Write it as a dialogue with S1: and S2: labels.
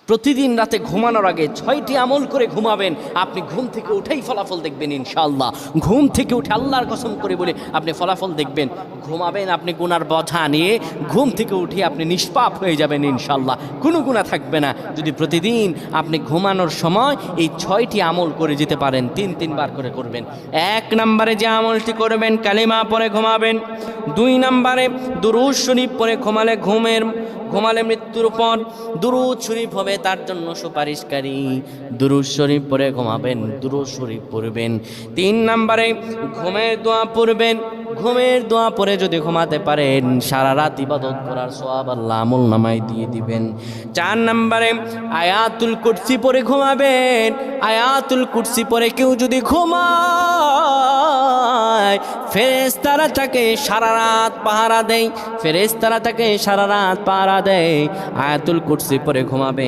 S1: প্রতিদিন রাতে ঘুমানোর আগে 6টি আমল করে ঘুমাবেন। আপনি ঘুম থেকে উঠেই ফলাফল দেখবেন ইনশাআল্লাহ। ঘুম থেকে উঠে আল্লাহর কসম করে বলে আপনি ফলাফল দেখবেন। ঘুমাবেন আপনি গুনার বোঝা নিয়ে, ঘুম থেকে উঠে আপনি নিষ্পাপ হয়ে যাবেন ইনশাআল্লাহ, কোনো গুনাহ থাকবে না। যদি প্রতিদিন আপনি ঘুমানোর সময় এই 6টি আমল করে যেতে পারেন, 3বার করে করবেন। 1 নম্বরে যে আমলটি করবেন, কালিমা পড়ে ঘুমাবেন। 2 নম্বরে দুরূদ শরীফ পড়ে ঘুমালে মৃত্যুর পর দুরূদ শরীফ হবে তার জন্য সুপারিশকারী। দুরূদ শরীফ পড়ে ঘুমাবেন, দুরূদ শরীফ পড়বেন। 3 নম্বরে ঘুমের দোয়া পড়বেন। ঘুমের দোয়া পড়ে যদি ঘুমাতে পারেন, সারা রাত ইবাদত করার সওয়াব আল্লাহ আমল নামায় দিয়ে দিবেন। 4 নম্বরে আয়াতুল কুরসি পড়ে ঘুমাবেন। আয়াতুল কুরসি পড়ে কেউ যদি ঘুমায়, ফেরেশতারা তাকে সারা রাত পাহারা দেয়। ফেরেশতারা তাকে সারা রাত পাহারা দেয়। আয়াতুল কুরসি পড়ে ঘুমাবেন।